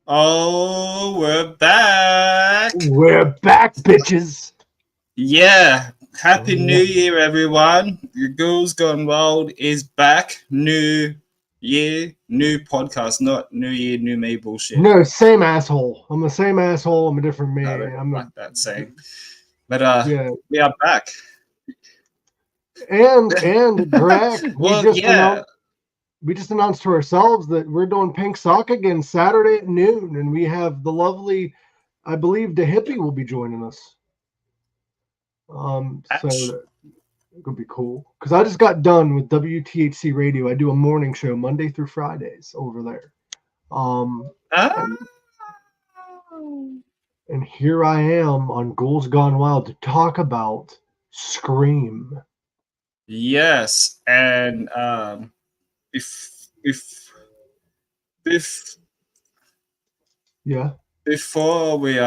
Oh, we're back. We're back, bitches. Yeah. Happy New Yeah. Year, everyone. Your Girls Gone Wild is back. New year, new podcast, not New Year, new me bullshit. No, same asshole. I'm the same asshole. I'm a different I me. don't I'm a like that saying. But yeah. we are back. And Greg, Well, yeah. we just announced to ourselves that we're doing Pink Sock again Saturday at noon, and we have the lovely, I believe, the hippie will be joining us. Patch. So it could be cool because I just got done with WTHC Radio. I do a morning show Monday through Fridays over there. Um, Ah. and And here I am on Ghouls Gone Wild to talk about Scream. Yes. And if if Yeah. before we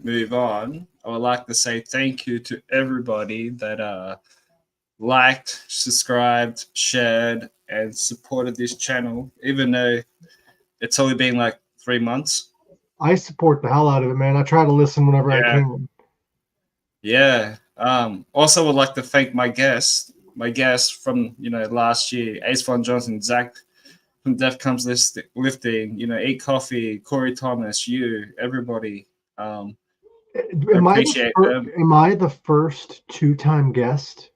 move on, I would like to say thank you to everybody that liked, subscribed, shared, and supported this channel, even though it's only been like 3 months. I support the hell out of it, man. I try to listen whenever I Yeah, can. yeah. Also, would like to thank my guests from last year, Ace Von Johnson, Zach from Death Comes Lifting, Eat Coffee, Corey Thomas, you, everybody. I appreciate them. Am I the first two-time guest?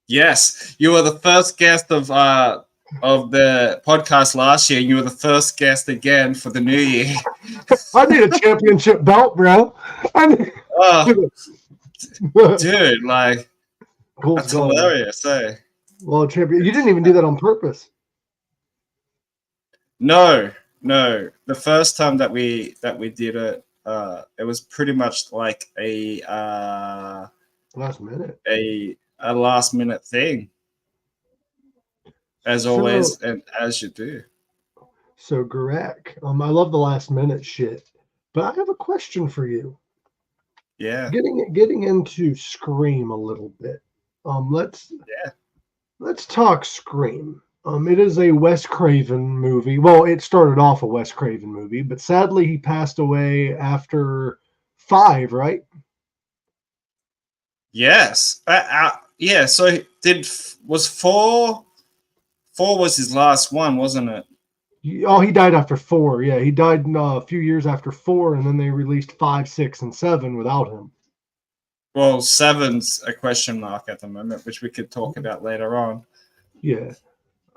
Yes, you were the first guest of the podcast last year, and you were the first guest again for the new year. I need a championship belt, bro. I need Oh, dude, like Ghouls that's Gone Wild. hilarious. Eh? Well, champion. You didn't even do that on purpose. No, no. The first time that we did it, it was pretty much like Last minute. a last minute thing, as So, always, and as you do. so Greg, I love the last minute shit, but I have a question for you. Yeah, Getting into Scream a little bit. Um, let's yeah. let's talk Scream. It is a Wes Craven movie. Well, it started off a Wes Craven movie, but sadly he passed away after five. Right? Yes. Yeah. So did was four was his last one, wasn't it? Oh, he died after four. Yeah, he died a few years after four, and then they released five, six, and seven without him. Well, seven's a question mark at the moment, which we could talk about later on. Yeah.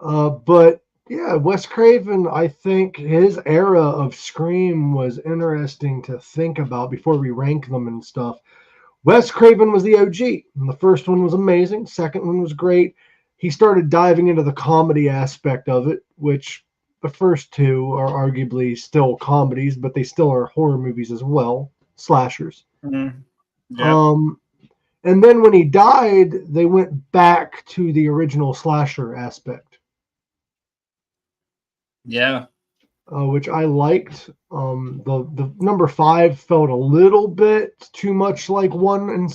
But yeah, Wes Craven, I think his era of Scream was interesting to think about before we rank them and stuff. Wes Craven was the OG. And the first one was amazing. Second one was great. He started diving into the comedy aspect of it, which the first two are arguably still comedies, but they still are horror movies as well, slashers. Mm, yep. Um, and then when he died, they went back to the original slasher aspect, Yeah. which I liked. The number five felt a little bit too much like one in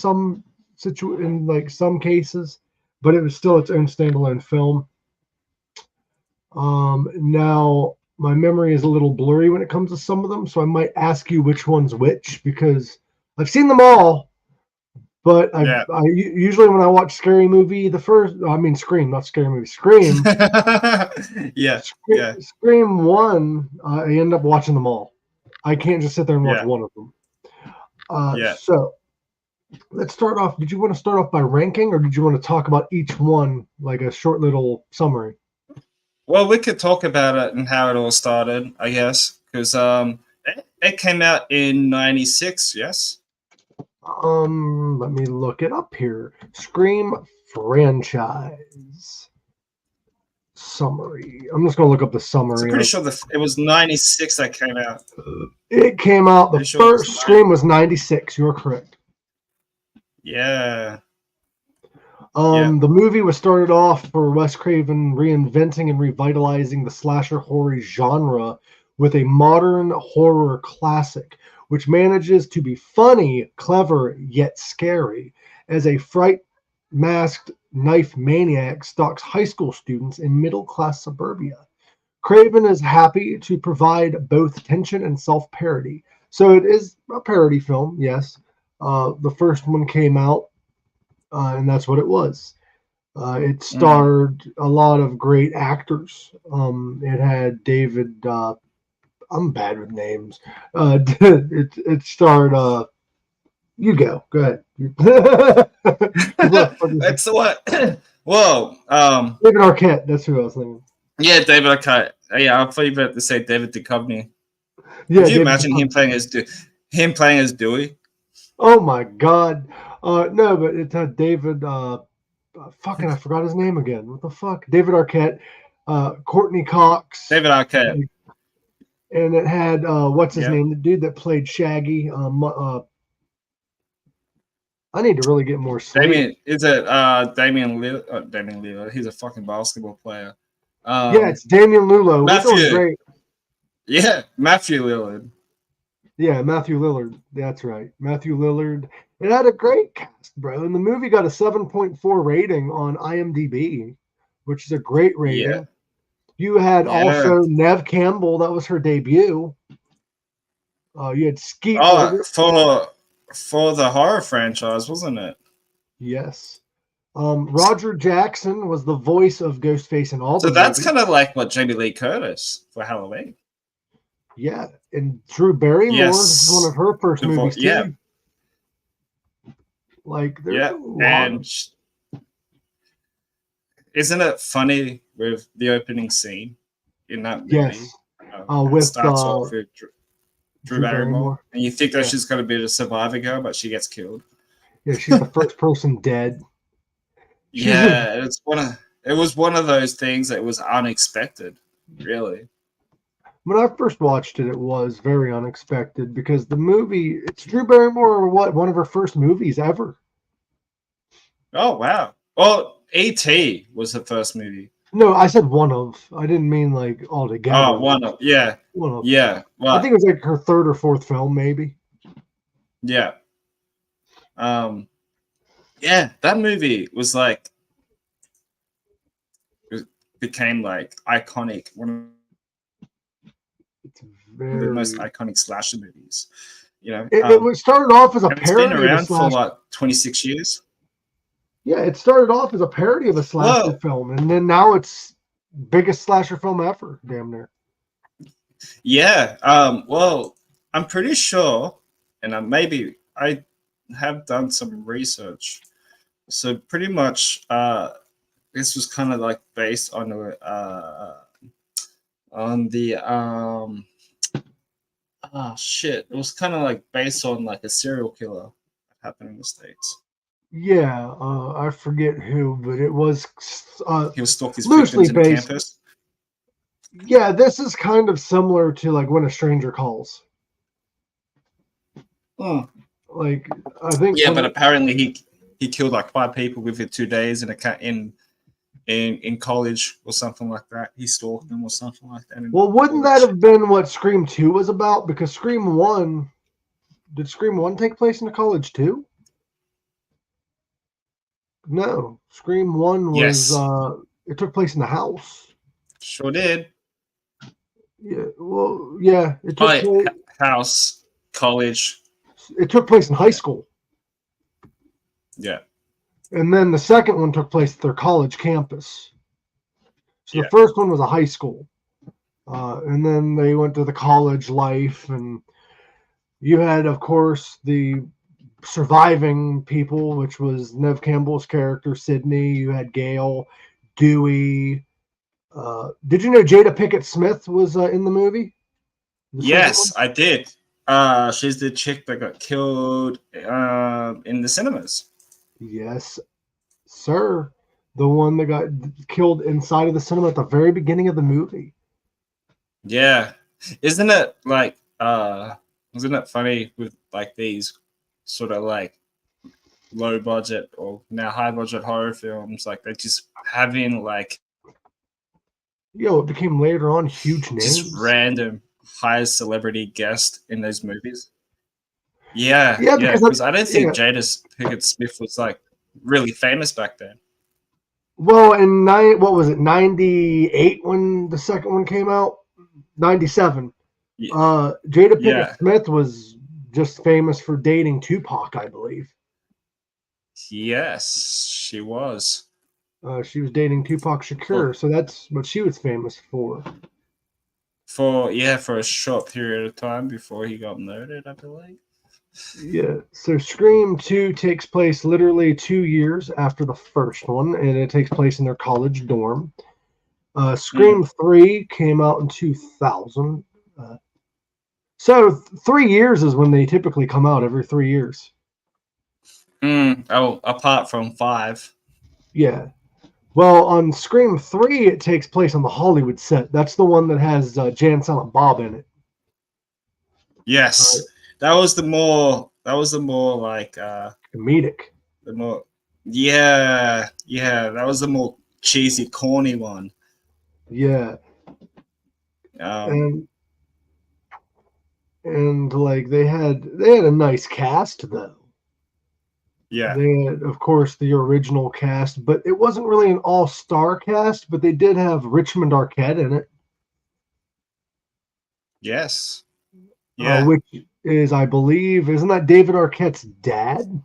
in like some cases, but it was still its own standalone film. Now my memory is a little blurry when it comes to some of them, so I might ask you which one's which because I've seen them all. But Yeah. usually when I watch scary movie, I mean Scream, not scary movie, Scream, Yeah. Yeah. Scream one, I end up watching them all. I can't just sit there and watch Yeah. one of them. Yeah. So let's start off. Did you want to start off by ranking, or did you want to talk about each one like a short little summary? Well, we could talk about it and how it all started, I guess, because it came out in '96. Yes. Let me look it up here. Scream franchise summary. I'm just gonna look up the So summary pretty of. sure it was '96 that came out. It came out. The Pretty sure it was first Scream was '96. You're correct. Yeah. Yeah. The movie was started off for Wes Craven reinventing and revitalizing the slasher horror genre with a modern horror classic, which manages to be funny, clever, yet scary, as a fright masked knife maniac stalks high school students in middle class suburbia. Craven is happy to provide both tension and self-parody. So it is a parody film, yes. The first one came out, and that's what it was. It Mm-hmm. starred a lot of great actors. It had David. I'm bad with names. It starred. You go. Go ahead. That's what. Whoa. David Arquette. That's who I was thinking. Yeah, David Arquette. Yeah, I thought you were about to say David Duchovny. Could Yeah, you David. imagine him playing as Dewey? Oh my God. No, but it had David. Fucking, I forgot his name again. What the fuck? David Arquette, Courtney Cox, David Arquette. and it had what's his Yeah. name? The dude that played Shaggy. I need to really get more sleep. Damien is it Damian Lillard? Damian Lillard. He's a fucking basketball player. Yeah, Um it's Damian Lulo. We're doing Matthew. great. Yeah, Matthew Lillard. Yeah, Matthew Lillard. That's right. Matthew Lillard. It had a great cast, bro. And the movie got a 7.4 rating on IMDb, which is a great Yeah. rating. You had Yeah. also Nev Campbell. That was her debut. You had Skeet Oh, Ulrich. for the horror franchise, wasn't it? Yes. Roger Jackson was the voice of Ghostface in all So the that's movies. kind of like what Jamie Lee Curtis for Halloween. Yeah. And Drew Barrymore, this is one of Yes. her first movies, too. Yeah. Like, there's Yeah. a lot. And isn't it funny with the opening scene in that movie? Yes. It With starts off with Drew Barrymore, Barrymore. and you think that Yeah. she's going to be the survivor girl, but she gets killed. Yeah, she's the first person dead. Yeah, it was one of those things that was unexpected, really. When I first watched it, it was very unexpected because the movie, it's Drew Barrymore, one of her first movies ever. Oh wow! Well, E.T. was the first movie. No, I said one of. I didn't mean like altogether. Oh, one of yeah, One of. yeah. Well, I think it was like her third or fourth film, maybe. yeah. Yeah, that movie was like it became like iconic, one It's of the most very. iconic slasher movies. You know, It was started off as a and it's been parody of a around for slasher. like 26 years. Yeah, it started off as a parody of a slasher Well, film, and then now it's biggest slasher film ever, damn near. yeah. Well, I'm pretty sure, and maybe I have done some research. So pretty much, this was kind of like based on the oh shit, it was kind of like based on like a serial killer that happened in the States. Yeah, I forget who, but it was He would stalk his loosely victims in based. campus. Yeah, this is kind of similar to like When a Stranger Calls. Oh. Like I think. Yeah, but apparently he killed like 5 people within 2 days in college or something like that. He stalked them or something like that. Well, wouldn't that have been what Scream 2 was about? Because Scream 1, did Scream 1 take place in a college too? No, Scream 1 was, Yes. it took place in the house. Sure did. Yeah, well, yeah, it took place. House, college. It took place in high school. Yeah. And then the second one took place at their college campus. So the first one was a high school. And then they went to the college life. And you had, of course, the surviving people, which was Nev Campbell's character, Sydney. You had Gail, Dewey. Did you know Jada Pinkett Smith was in the movie? Yes, I did. She's the chick that got killed in the cinemas. Yes, sir. The one that got killed inside of the cinema at the very beginning of the movie. Yeah. Isn't it like isn't it funny with like these sort of like low budget or now high budget horror films, like they're just having like It became later on huge names. just random high celebrity guest in those movies. Yeah, because because I don't think Jada Pinkett Smith was like really famous back then. Well, what was it, 98 when the second one came out? 97. Y- Jada Pinkett Yeah. Smith was just famous for dating Tupac, I believe. Yes, she was. She was dating Tupac For Shakur, so that's what she was famous for. for a short period of time before he got murdered, I believe. Yeah, so Scream 2 takes place literally 2 years after the first one, and it takes place in their college dorm. Scream Mm. 3 came out in 2000. So 3 years is when they typically come out, every 3 years. Oh, apart from five. Yeah. Well, on Scream 3, it takes place on the Hollywood set. That's the one that has Jan Silent Bob in it. Yes, that was the more. That was the more like Comedic. the more. Yeah. That was the more cheesy, corny one. Yeah. Um, And like they had a nice cast though. yeah. They had, of course, the original cast, but it wasn't really an all-star cast. But they did have Richmond Arquette in it, Yes. Yeah. which is, I believe, isn't that David Arquette's dad?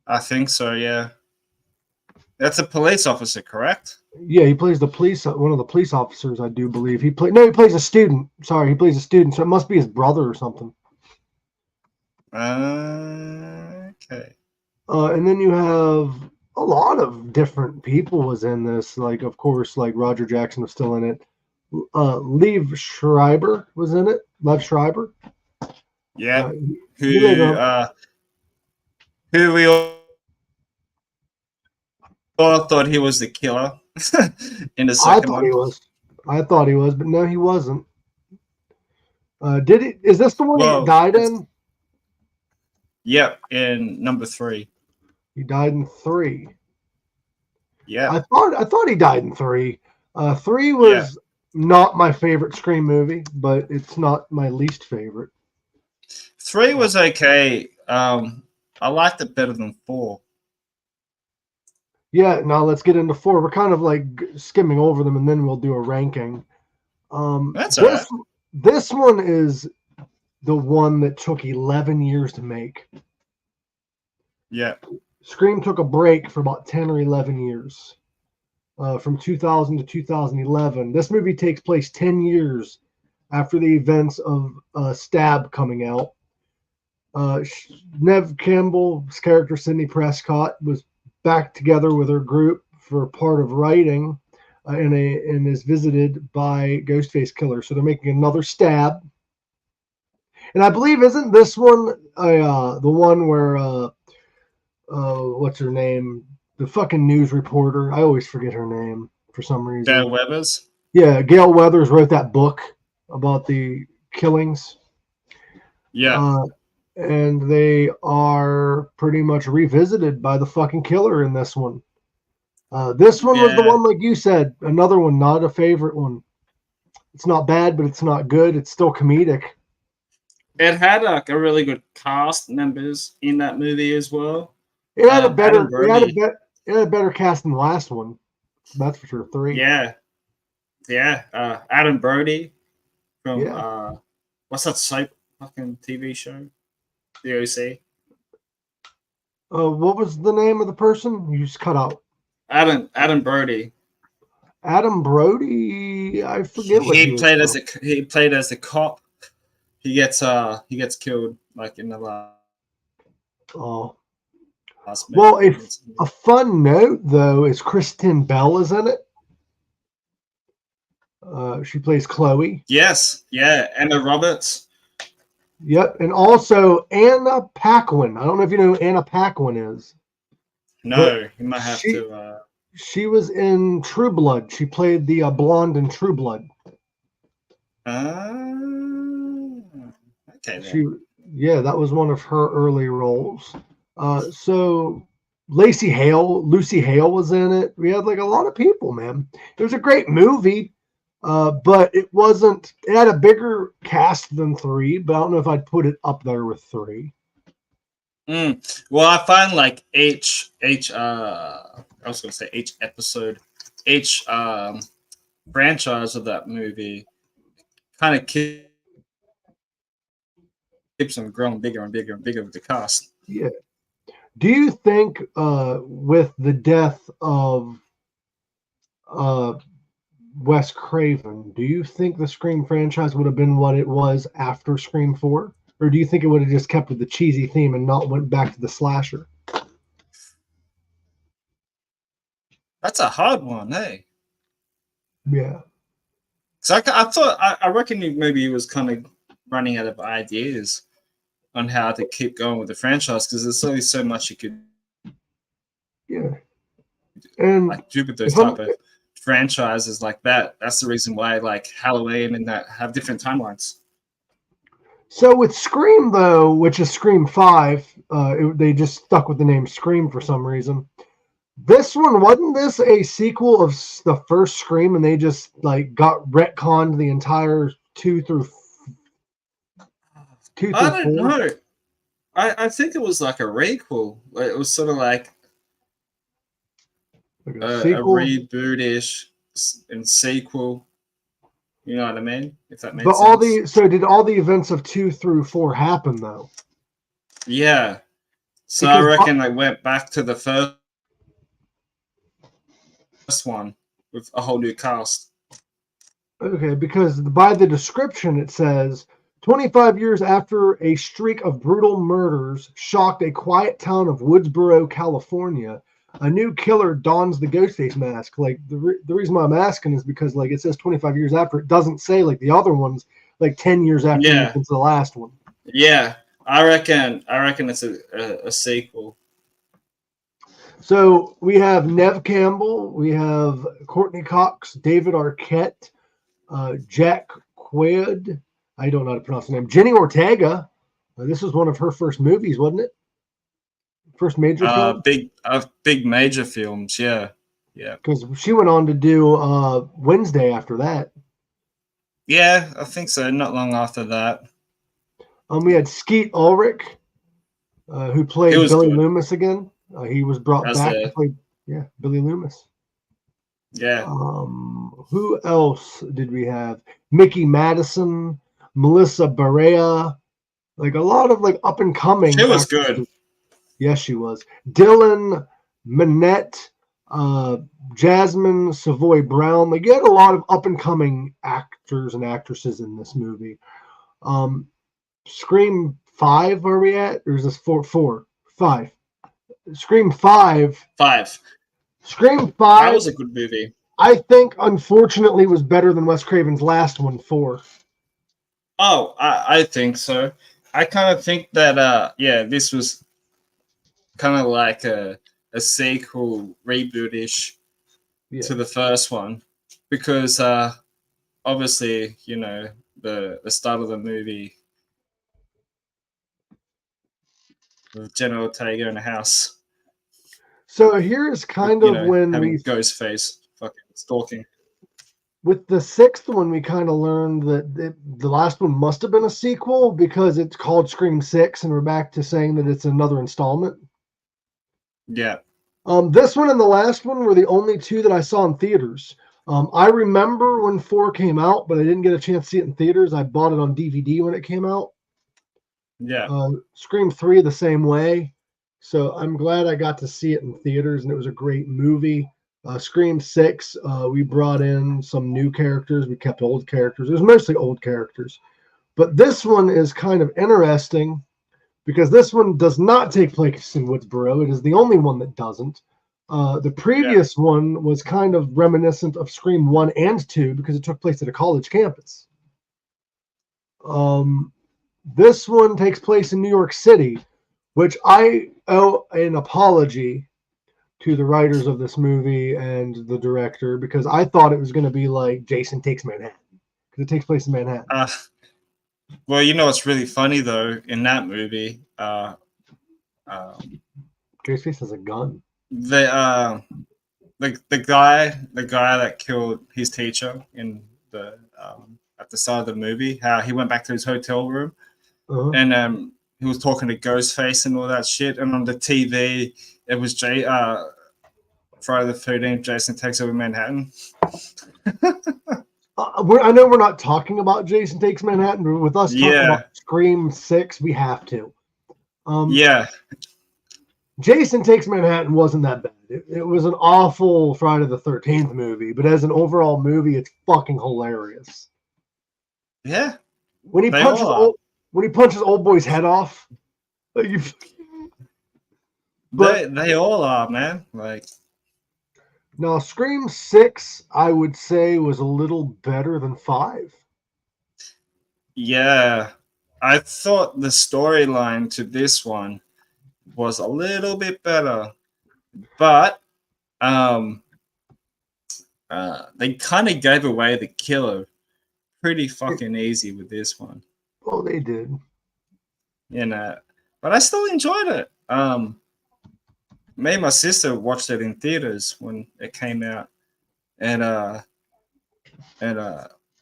I think so. Yeah. That's a police officer, correct? Yeah, he plays one of the police officers, I do believe. He plays a student. Sorry, he plays a student, so it must be his brother or something. Okay. And then you have a lot of different people was in this. Like, of course, like Roger Jackson was still in it. Liev Schreiber was in it. Lev Schreiber. Yep. He later on. Who we all thought he was the killer in the I second thought he one. was. I thought he was, but no, he wasn't. Did he? Is this the one he Well, died in? yep, in number 3. He died in 3. Yeah. I thought he died in 3. 3 Yeah. was not my favorite Scream movie, but it's not my least favorite. 3 was okay. I liked it better than 4. Yeah, now let's get into 4. We're kind of like skimming over them, and then we'll do a ranking. That's all right. This one is the one that took 11 years to make. Yeah. Scream took a break for about 10 or 11 years, from 2000 to 2011. This movie takes place 10 years after the events of Stab coming out. Nev Campbell's character, Sidney Prescott, was back together with her group for part of writing, and is visited by Ghostface Killer. So they're making another Stab. And I believe, isn't this one the one where what's her name? The fucking news reporter. I always forget her name for some reason. Dale Weathers. Yeah, Gail Weathers wrote that book about the killings. Yeah. And they are pretty much revisited by the fucking killer in this one. This one was the Yeah. one, like you said, another one, not a favorite one. It's not bad, but it's not good. It's still comedic. It had like a really good cast members in that movie as well. It had a Adam better, Brody. it had a better cast than the last one. That's for sure. 3. Yeah. Adam Brody from Yeah. what's that soap fucking TV show? The OC. What was the name of the person? You just cut out. Adam Brody. Adam Brody. I forget what he was from. He played as a cop. He gets killed like in the Oh. last Well, movie. a fun note though is Kristen Bell is in it. She plays Chloe. Yes, yeah, Emma Roberts. Yep, and also Anna Paquin. I don't know if you know who Anna Paquin is. No, you might have she, to. She was in True Blood. She played the blonde in True Blood. Okay. Then. That was one of her early roles. So Lucy Hale was in it. We had like a lot of people, man. It was a great movie. But it wasn't. It had a bigger cast than 3, but I don't know if I'd put it up there with 3. Well, I find like I was going to say each episode, each franchise of that movie kind of keeps on growing bigger and bigger and bigger with the cast. Yeah. Do you think with the death of uh, Wes Craven, do you think the Scream franchise would have been what it was after Scream 4? Or do you think it would have just kept with the cheesy theme and not went back to the slasher? That's a hard one, hey. Yeah. So I reckon maybe he was kind of running out of ideas on how to keep going with the franchise because there's only so much you could Yeah. And like do with those if I'm type of franchises like that. That's the reason why like Halloween and that have different timelines. so with Scream though, which is Scream 5, they just stuck with the name Scream for some reason. This one wasn't this a sequel of the first Scream, and they just like got retconned the entire two I through don't four. know. I think it was like a requel. Like, it was sort of like Like a a sequel, reboot-ish and sequel. You know what I mean? If that but made sense. did all the events of 2 through 4 happen though? Yeah. So I Because reckon they went back to the first one with a whole new cast. okay, because by the description it says 25 years after a streak of brutal murders shocked a quiet town of Woodsboro, California, a new killer dons the Ghostface mask. Like the reason why I'm asking is because like it says 25 years after. It doesn't say like the other ones, like 10 years after the Yeah. events of the last one. Yeah. I reckon it's a sequel. So we have Nev Campbell, we have Courtney Cox, David Arquette, Jack Quaid. I don't know how to pronounce the name. Jenny Ortega. This was one of her first movies, wasn't it? First major film? Big major films, yeah. Yeah. Because she went on to do Wednesday after that. Yeah, I think so. Not long after that. We had Skeet Ulrich, who It played was Billy good. Loomis again. He was brought As back to the play, Billy Loomis. yeah. Who else did we have? Mickey Madison, Melissa Barea, like a lot of like up and coming She was actors. good. Yes, she was. Dylan Minette, Jasmine Savoy Brown. Like you had a lot of up and coming actors and actresses in this movie. Scream 5, where are we at? Or is this 4? 5. Scream 5. 5. Scream That 5. was a good movie. I think, unfortunately, was better than Wes Craven's last one, 4. Oh, I think so. I kind of think that this was kind of like a sequel reboot-ish to the first one because obviously, you know, the start of the movie with Jenna Ortega in the house, So here's kind you of know, when having Ghostface fucking stalking. with the 6th one, we kind of learned that the last one must have been a sequel because it's called Scream 6, and we're back to saying that it's another installment. Yeah. This one and the last one were the only two that I saw in theaters. I remember when 4 came out, but I didn't get a chance to see it in theaters. I bought it on DVD when it came out. Yeah. Scream 3 the same way. So I'm glad I got to see it in theaters, and it was a great movie. Scream 6, we brought in some new characters. We kept old characters. It was mostly old characters. But this one is kind of interesting because this one does not take place in Woodsboro. It is the only one that doesn't. The previous one was kind of reminiscent of Scream 1 and 2 because it took place at a college campus. This one takes place in New York City, which I owe an apology to the writers of this movie and the director because I thought it was going to be like Jason Takes Manhattan because it takes place in Manhattan. Well, you know what's really funny though in that movie? Ghostface has a gun. The guy that killed his teacher in the at the start of the movie, how he went back to his hotel room and he was talking to Ghostface and all that shit, and on the TV it was Friday the 13th, Jason Takes Over Manhattan. I know we're not talking about Jason Takes Manhattan, but with us talking Yeah, about Scream 6, we have to. yeah, Jason Takes Manhattan wasn't that bad. It was an awful Friday the 13th movie, but as an overall movie, it's fucking hilarious. yeah. When he They punches all are. old boy's head off, like but They all are, man. Like, now Scream 6, I would say, was a little better than 5. yeah. I thought the storyline to this one was a little bit better, but um, they kind of gave away the killer pretty fucking easy with this one, Oh, they did. you know. But I still enjoyed it. Me and my sister watched it in theaters when it came out, and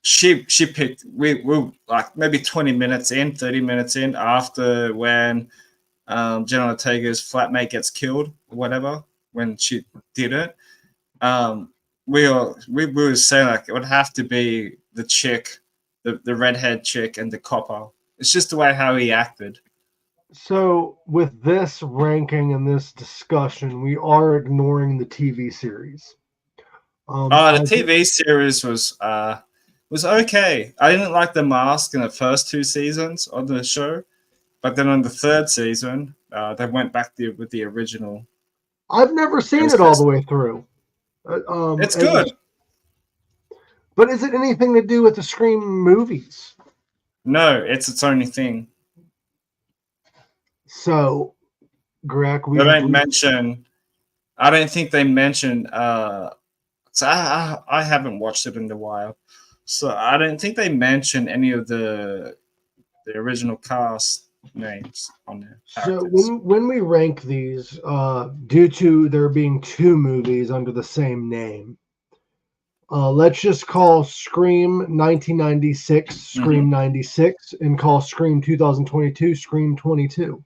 she picked we like maybe 20 minutes in, 30 minutes in after when Jenna Ortega's flatmate gets killed or whatever when she did it. Um, we were saying like it would have to be the chick, the redhead chick, and the copper. It's just the way how he acted. So, with this ranking and this discussion, we are ignoring the TV series. The As TV series was okay. I didn't like the mask in the first two seasons of the show, but then on the third season, they went back with the original. I've never It seen was it all the just, way through. it's And good. but is it anything to do with the Scream movies? No, it's its only thing. So, Greg, They don't mention. I don't think they mention. So I haven't watched it in a while, so I don't think they mention any of the original cast names on their so characters. when we rank these, due to there being 2 movies under the same name, let's just call Scream 1996 Mm-hmm. Scream 96 and call Scream 2022 Scream 22.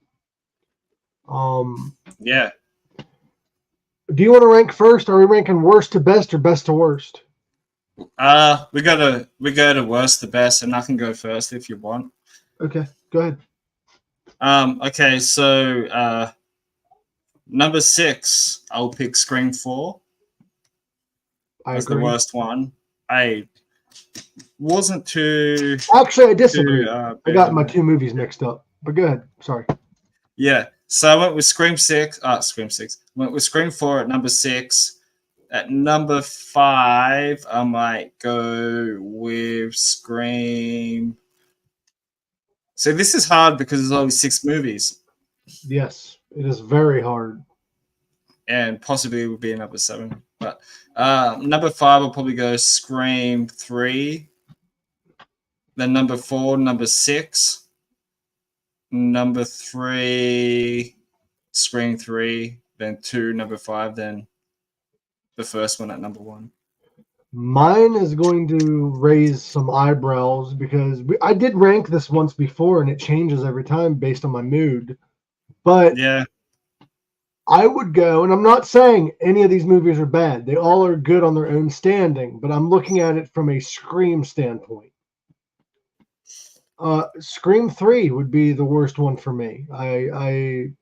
Um, Yeah. do you want to rank first? Are we ranking worst to best or best to worst? We go to worst to best, and I can go first if you want. Okay, go ahead. Okay, so number 6, I'll pick Scream 4 I as the agree. worst one. I wasn't Actually, I too disagree. I big got on my it. 2 movies mixed up. But go ahead. Sorry. Yeah. So I went with Scream 6. Scream 6. Went with Scream 4 at number 6. At number 5, I might go with Scream. So this is hard because there's only 6 movies, Yes, it is very hard. and possibly it would be number 7. But number 5, I'll probably go Scream 3. Then number 4, number 6. Number 3, Scream 3. Then 2, number 5. Then the first one at number 1. Mine is going to raise some eyebrows because I did rank this once before and it changes every time based on my mood. But Yeah. I would go, and I'm not saying any of these movies are bad. They all are good on their own standing, but I'm looking at it from a Scream standpoint. Scream 3 would be the worst one for me. I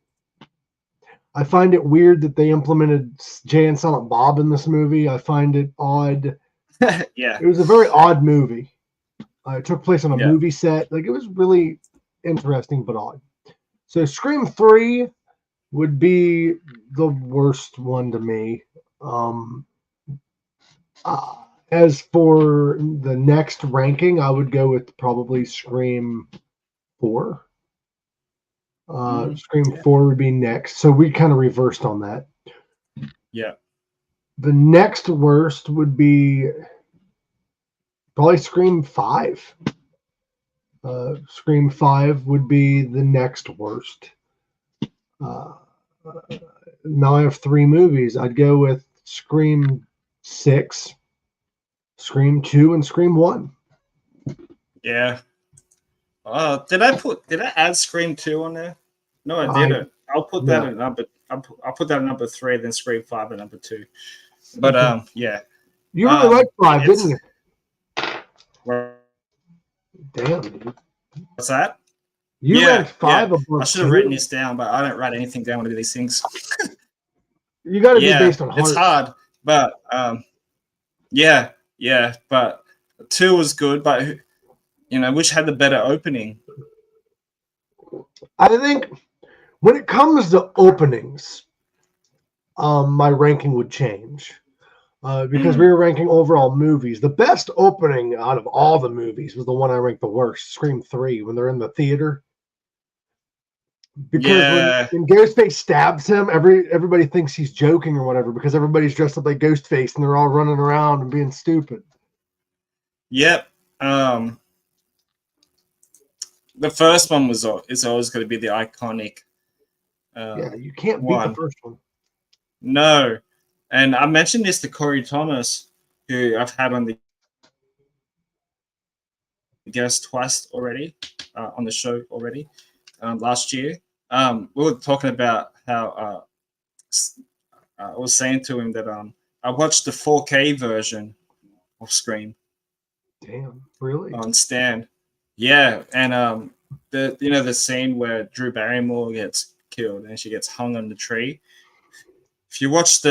find it weird that they implemented Jay and Silent Bob in this movie. I find it odd. Yeah. It was a very odd movie. It took place on a Yeah. movie set. Like, it was really interesting but odd. So Scream 3 would be the worst one to me. Um, as for the next ranking, I would go with probably Scream 4. Scream Yeah. 4 would be next. So we kind of reversed on that. Yeah. The next worst would be probably Scream 5. Scream 5 would be the next worst. Uh, now I have 3 movies. I'd go with Scream 6, Scream 2, and Scream 1. Yeah. Did I add Scream 2 on there? No, I I didn't. I'll put that No. at number. I'll put that at number 3, then Scream 5 at number 2. But Okay. yeah, You really liked 5, didn't it's you? Damn, dude. what's that? You Yeah, ranked yeah. 5 I above should have written 2. this down, but I don't write anything down when I do these things. You got to be Yeah, based on it's heart. hard, but yeah, yeah. But 2 was good, but which had the better opening? I think when it comes to openings, my ranking would change. Because we Mm. were ranking overall movies. The best opening out of all the movies was the one I ranked the worst, Scream 3, when they're in the theater. Because Yeah, when Ghostface stabs him, everybody thinks he's joking or whatever, because everybody's dressed up like Ghostface and they're all running around and being stupid. yep. Um, the first one is always going to be the iconic Yeah, you can't beat the one. first one. No, and I mentioned this to Corey Thomas, who I've had on the guest twice already on the show already last year. We were talking about how I was saying to him that I watched the 4K version of Scream Damn, really? on Stan. Yeah, and the scene where Drew Barrymore gets killed and she gets hung on the tree. If you watch the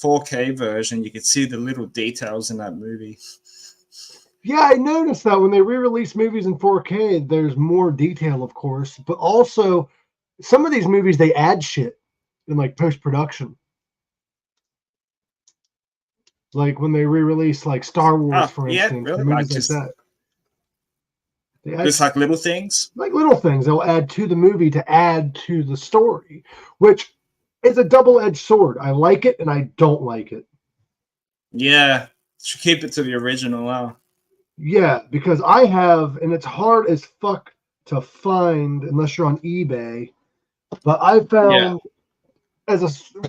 4K version, you can see the little details in that movie. Yeah, I noticed that when they re-release movies in 4K, there's more detail, of course, but also some of these movies they add shit in like post-production. Like when they re-release like Star Wars, Oh, for yeah, instance, really? and Like movies like that. They add just like little things? like little things they'll add to the movie to add to the story, which is a double-edged sword. I like it and I don't like it. Yeah, should keep it to the original. Wow. Yeah, because I have, and it's hard as fuck to find unless you're on eBay. But I Yeah. found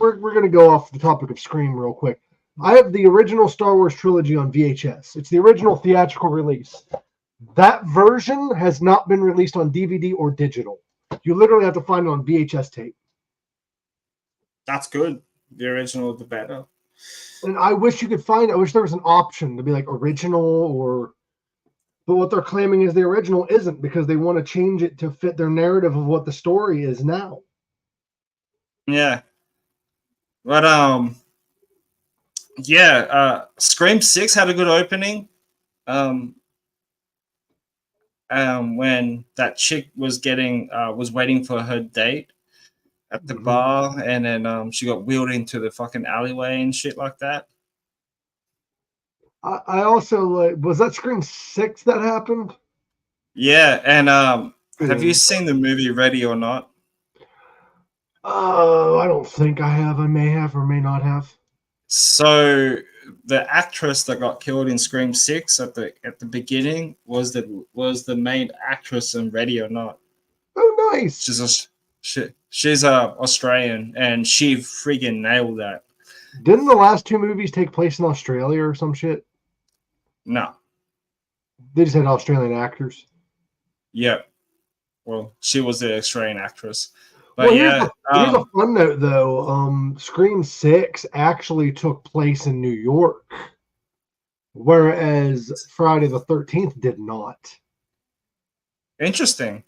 we're gonna go off the topic of Scream real quick. I have the original Star Wars trilogy on VHS. It's the original theatrical release. That version has not been released on DVD or digital. You literally have to find it on VHS tape. That's good. The original, the better. And I wish you could find it. I wish there was an option to be like original or. But what they're claiming is the original isn't because they want to change it to fit their narrative of what the story is now. Yeah. But yeah, Scream 6 had a good opening. Um when that chick was waiting for her date at the Mm-hmm. bar, and then she got wheeled into the fucking alleyway and shit like that. I also like, was that Scream 6 that happened? Yeah, and have you Yeah. seen the movie Ready or Not? I don't think I have. I may have or may not have. So the actress that got killed in Scream 6 at the beginning was the main actress in Ready or Not. Oh, nice. She's Australian, and she freaking nailed that. Didn't the last two movies take place in Australia or some shit? No, They just had Australian actors. yeah. Well, she was the Australian actress, Well, but yeah, here's a fun note though. Scream 6 actually took place in New York, whereas Friday the 13th did not. interesting.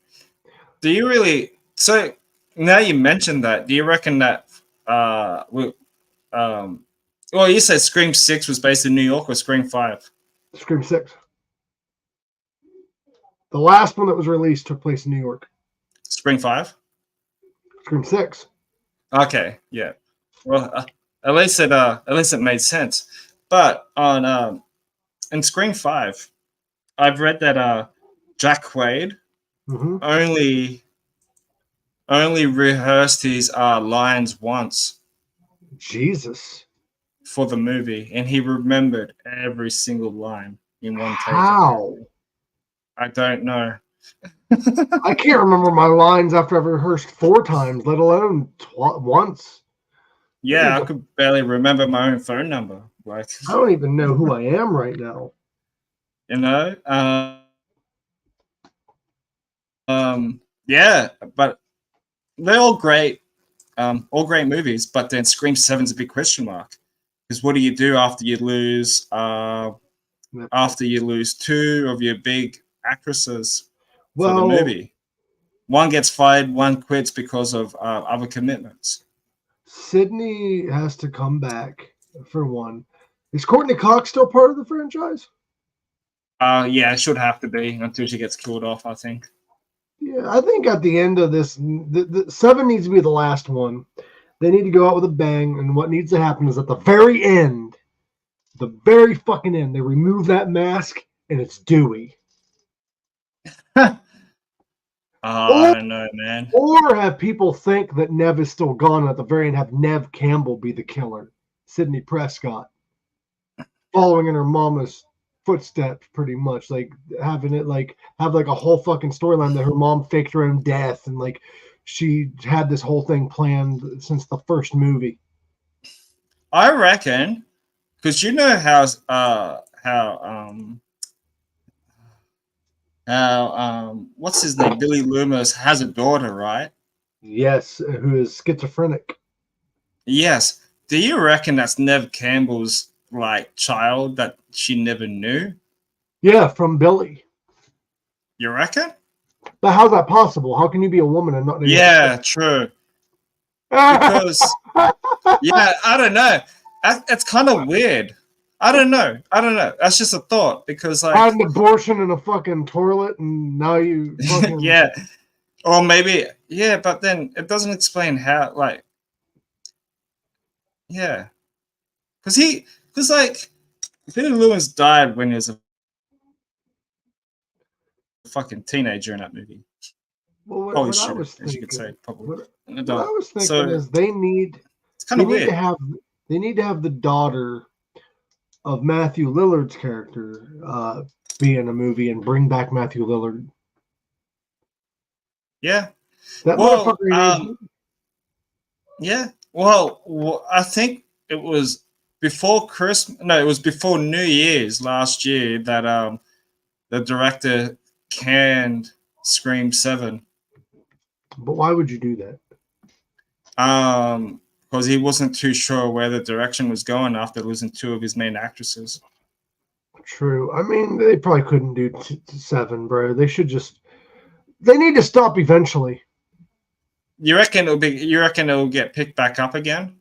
Do you really? So now you mentioned that, do you reckon that um, well, you said Scream 6 was based in New York, or Scream 5? Scream 6. The last one that was released took place in New York. Scream 5. Scream 6. Okay, yeah. Well, at least it made sense. But on in Scream 5, I've read that Jack Quaid Mm-hmm. only rehearsed his lines once Jesus. for the movie, and he remembered every single line in one take. How? Apparently, I don't know. I can't remember my lines after I've rehearsed 4 times, let alone once. Yeah, I could barely remember my own phone number. Like, I don't even know who I am right now. you know, yeah, but they're all great. All great movies, but then Scream 7's a big question mark. Because what do you do after you lose two of your big actresses for the Well, movie? One gets fired, one quits because of other commitments. Sydney has to come back for one. Is Courtney Cox still part of the franchise? Yeah, it should have to be until she gets killed off, I think. Yeah, I think at the end of this, the 7 needs to be the last one. They need to go out with a bang, and what needs to happen is at the very fucking end, they remove that mask, and it's Dewey. I Or, don't know, man. or have people think that Nev is still gone, and at the very end have Nev Campbell be the killer, Sidney Prescott, following in her mama's footsteps, pretty much, like having it like have like a whole fucking storyline that her mom faked her own death, and like she had this whole thing planned since the first movie. I reckon because you know how what's his name, Billy Loomis has a daughter, right? Yes, who is schizophrenic. Yes. Do you reckon that's Nev Campbell's like child that she never knew? Yeah, from Billy. You reckon? But how's that possible? How can you be a woman and not know your Yeah, true. Because yeah, I don't know. It's kind of weird. I don't know. That's just a thought because had like an abortion in a fucking toilet and now you fucking yeah, or maybe yeah, but then it doesn't explain how like yeah, because like Billy Lewis died when he was a fucking teenager in that movie. well Holy what I shit, was as you could say, thinking probably what an what I adult. was thinking So is they need it's kind they of need to weird. have they need to have the daughter of Matthew Lillard's character be in a movie and bring back Matthew Lillard. Yeah. That Well, motherfucker ain't aged. yeah. Well, I think it was before Christmas. No, it was before New Year's last year that the director canned Scream 7 But why would you do that? because he wasn't too sure where the direction was going after losing two of his main actresses. True. I mean, they probably couldn't do 7, bro. They should just. They need to stop eventually. You reckon it'll get picked back up again?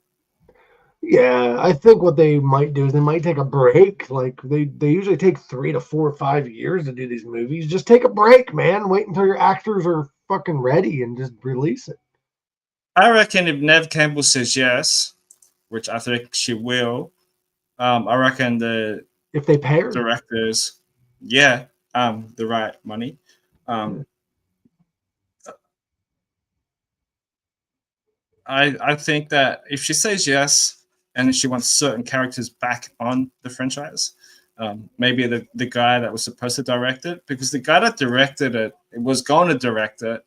Yeah, I think what they might do is they might take a break. Like they usually take 3 to 4 or 5 years to do these movies. Just take a break, man. Wait until your actors are fucking ready and just release it. I reckon if Nev Campbell says yes, which I think she will, I reckon the If they pay her. directors, yeah, the right money. Um, I think that if she says yes and she wants certain characters back on the franchise, maybe the guy that was supposed to direct it, because the guy that directed it was going to direct it.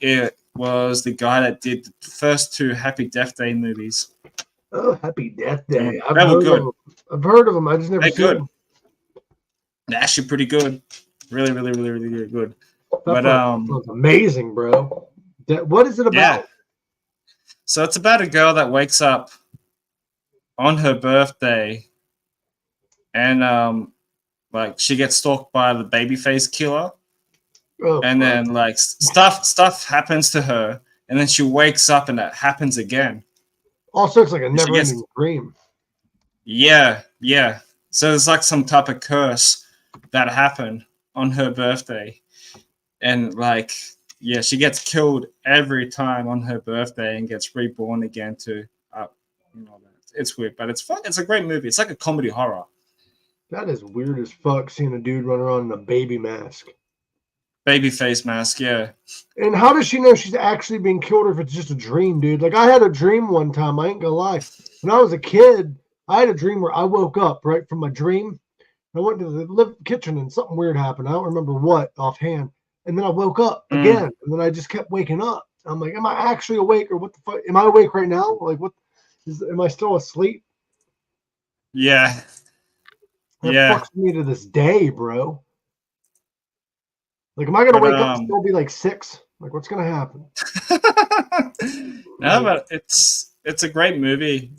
It was the guy that did the first two Happy Death Day movies. Oh, Happy Death Day. I've They were heard of good. them. I've heard of them. I just never They're seen good. them. They're actually pretty good. Really, really, really, really, really good. That But sounds amazing, bro. What is it yeah. about? So it's about a girl that wakes up on her birthday and like she gets stalked by the babyface killer, Oh, and fuck. then like stuff happens to her, and then she wakes up and it happens again. Also, it's like a And she never-ending gets dream. yeah. So it's like some type of curse that happened on her birthday, and like yeah, she gets killed every time on her birthday and gets reborn again to you know, it's weird, but it's fun. It's a great movie. It's like a comedy horror. That is weird as fuck. Seeing a dude run around in a baby mask. Baby face mask, yeah. And how does she know she's actually being killed, or if it's just a dream, dude? Like I had a dream one time. I ain't gonna lie. When I was a kid, I had a dream where I woke up right from my dream. I went to the kitchen and something weird happened. I don't remember what offhand. And then I woke up Mm, again, and then I just kept waking up. I'm like, am I actually awake, or what the fuck? Am I awake right now? Like, what? Am I still asleep? yeah, That yeah. fucks me to this day, bro. Like, am I gonna But wake up and still be like 6? Like, what's gonna happen? No, Like, but it's a great movie.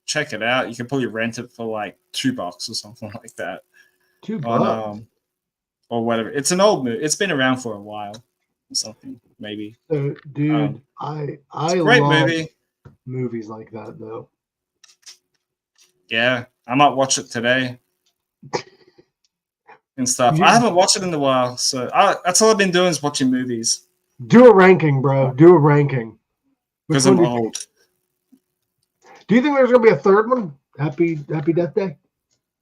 Check it out. You can probably rent it for like $2 or something like that on $2. or whatever. It's an old movie. It's been around for a while or something maybe. So, dude, Um, I it's I a great love movie. movies like that though. Yeah, I might watch it today and stuff. I You haven't watched it in a while, so that's all I've been doing is watching movies do a ranking, bro. Do a ranking. Which because one I'm do you old. do you think there's gonna be a third one? Happy Death Day.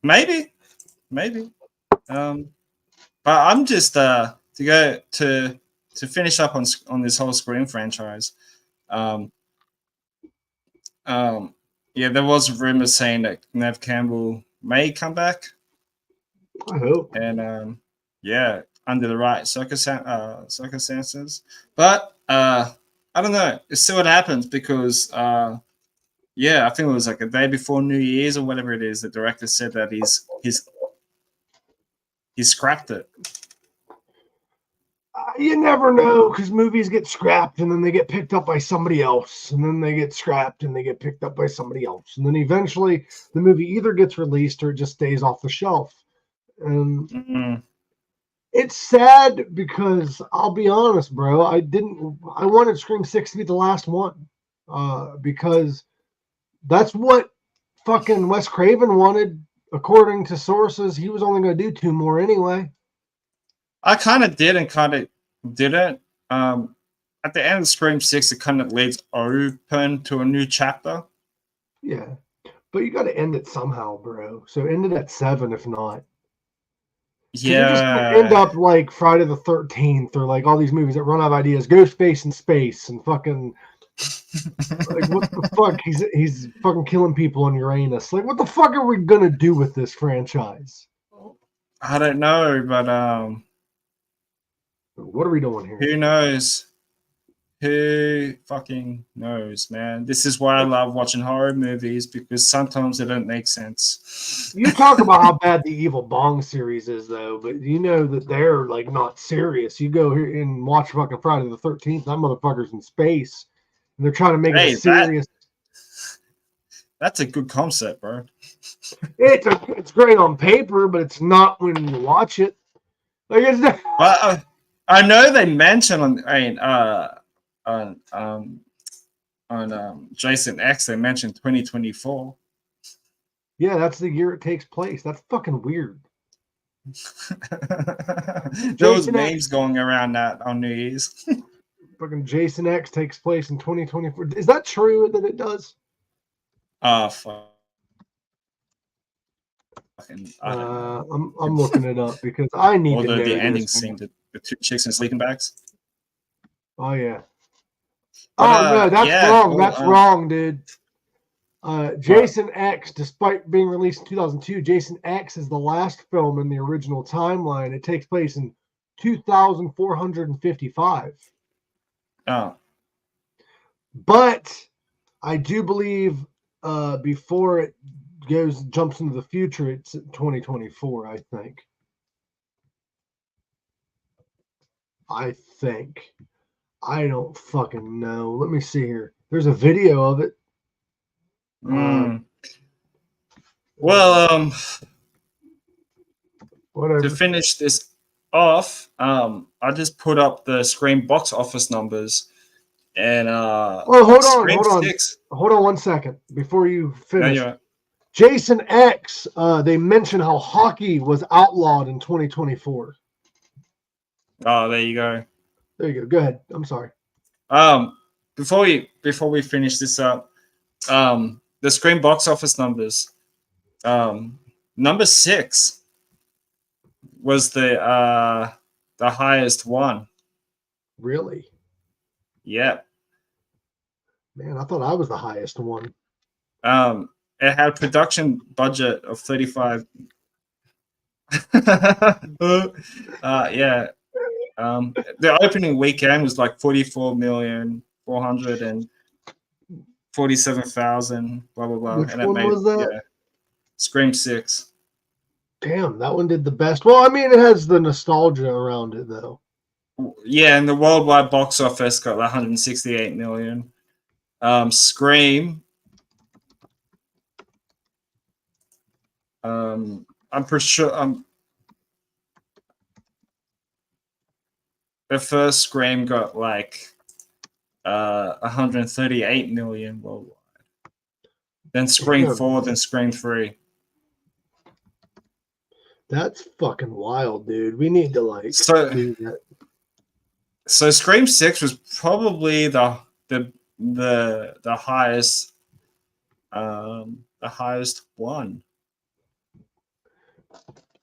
Maybe, maybe. Um, but I'm just to go to finish up on this whole Scream franchise. Um, yeah, there was rumors saying that Nev Campbell may come back, I hope. and yeah, under the right circumstances. But I don't know. Let's see what happens because yeah, I think it was like a day before New Year's or whatever it is. The director said that he's scrapped it. You never know because movies get scrapped and then they get picked up by somebody else, and then they get scrapped and they get picked up by somebody else, and then eventually the movie either gets released or it just stays off the shelf. And Mm, it's sad because I'll be honest, bro. I wanted Scream 6 to be the last one because that's what fucking Wes Craven wanted. According to sources, he was only going to do two more anyway. I kind of did and kind of didn't. At the end of Scream 6, it kind of leads open to a new chapter. Yeah. But you got to end it somehow, bro. So end it at 7, if not. Because you're just going to end Yeah. up like Friday the 13th or like all these movies that run out of ideas. Ghostface in space and fucking like what the fuck? He's fucking killing people on Uranus. Like what the fuck are we gonna do with this franchise? I don't know, but What are we doing here? who knows? Who fucking knows, man? This is why I love watching horror movies because sometimes they don't make sense. You talk about how bad the Evil Bong series is, though, but you know that they're like not serious. You go here and watch fucking Friday the 13th. That motherfucker's in space, and they're trying to make it a Hey, serious. that's a good concept, bro. It's great on paper, but it's not when you watch it. Like it's not. But I know they mentioned on Jason X they mentioned 2024. Yeah, that's the year it takes place. That's fucking weird. There was Jason X, memes going around that on New Year's. fucking Jason X takes place in 2024. Is that true that it does? Fuck. I don't know. I'm looking it up because I need to Although know the ending this. scene, the two chicks in sleeping bags. Oh yeah. But Oh no, that's yeah, wrong. well, That's wrong, dude. but Jason X, despite being released in 2002, Jason X is the last film in the original timeline. It takes place in 2455. oh, But I do believe before it jumps into the future, it's 2024, I think. I think. I don't fucking know. Let me see here. There's a video of it. well, to Whatever. finish this off, I just put up the Scream box office numbers, and Oh, Scream 6. hold on 1 second before you No, finish. you're Jason X. They mentioned how hockey was outlawed in 2024. oh, there you go. There you go. Go ahead. I'm sorry. Before we finish this up, the Scream box office numbers. Number 6 was the highest one. Really? Yeah. Man, I thought I was the highest one. It had a production budget of 35. Yeah. The opening weekend was like 44,447,000, blah blah blah, Which and it one made was that? yeah, Scream 6. Damn, that one did the best. Well, I mean, it has the nostalgia around it, though. Yeah, and the worldwide box office got 168 million. Scream. I'm pretty sure. The first Scream got like 138 million worldwide. Then Scream Damn, 4, then Scream 3. that's fucking wild, dude. We need to like So do that. so Scream 6 was probably the highest one.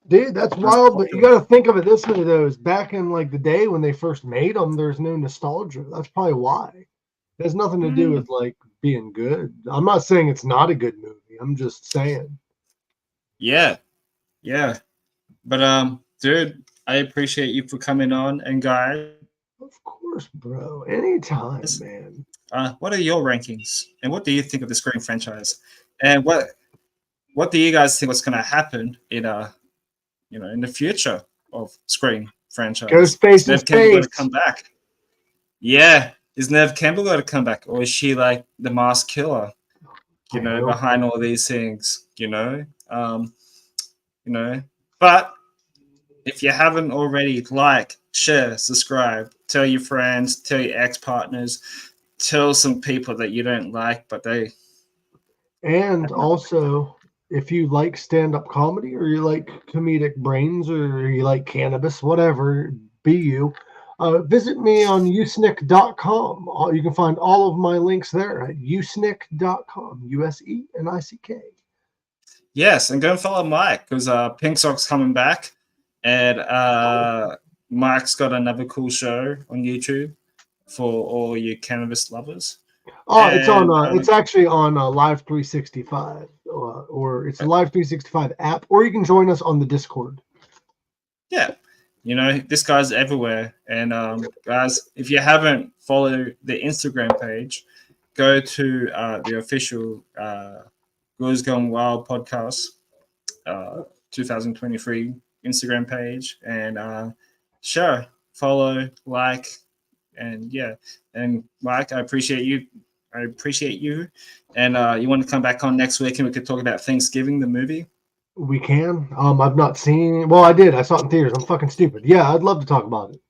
Dude, that's Most wild, but you popular. got to think of it this way, though. Is back in like the day when they first made them, there's no nostalgia. That's probably why. It has nothing to do Mm, with like being good. I'm not saying it's not a good movie. I'm just saying. yeah, yeah. But dude, I appreciate you for coming on. And guys, Of course, bro. Anytime, man. what are your rankings? And what do you think of the Scream franchise? And what do you guys think what's going to happen in in the future of Scream franchise? Is Ghostface's Nev Campbell going to face. come back? Yeah, is Nev Campbell going to come back, or is she like the masked killer? I hope. Behind all these things. You know. But if you haven't already, like, share, subscribe, tell your friends, tell your ex partners, tell some people that you don't like, but they. And also, if you like stand-up comedy or you like comedic brains or you like cannabis, whatever, be you, visit me on usenick.com. You can find all of my links there at usenick.com. USENICK. Yes, and go and follow Mike because Pink Sock's coming back, and Mike's got another cool show on YouTube for all you cannabis lovers. Oh, it's on. And It's actually on Live 365, or it's a Live 365 app, or you can join us on the Discord. yeah, this guy's everywhere. And guys, if you haven't followed the Instagram page, go to the official Goes Gone Wild podcast 2023 Instagram page and share, follow, like, and yeah. And Mike, I appreciate you. I appreciate you. And you want to come back on next week and we could talk about Thanksgiving, the movie? We can. I've not seen. Well, I did. I saw it in theaters. I'm fucking stupid. Yeah, I'd love to talk about it.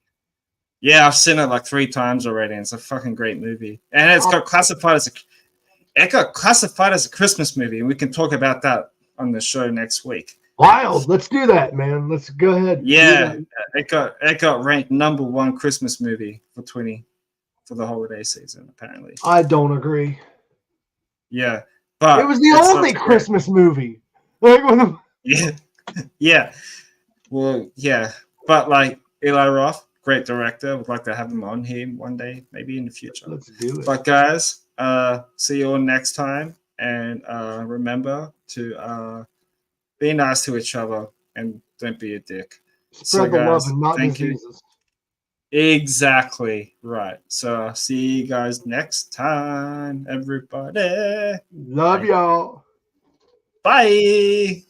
Yeah, I've seen it like 3 times already. And it's a fucking great movie. And it got classified as a Christmas movie. And we can talk about that on the show next week. Wild. Let's do that, man. Let's go ahead. Yeah, it got ranked #1 Christmas movie for the holiday season. Apparently, I don't agree. yeah, It but was the it's only such a great, Christmas movie. Like, yeah, yeah. Well, yeah, but like Eli Roth, great director. Would like to have him on here one day, maybe in the future. let's do it. But guys, see you all next time, and remember to be nice to each other and don't be a dick. Spread the love Guys, and not thank you. diseases. Exactly right. So see you guys next time, everybody. Love y'all. Bye.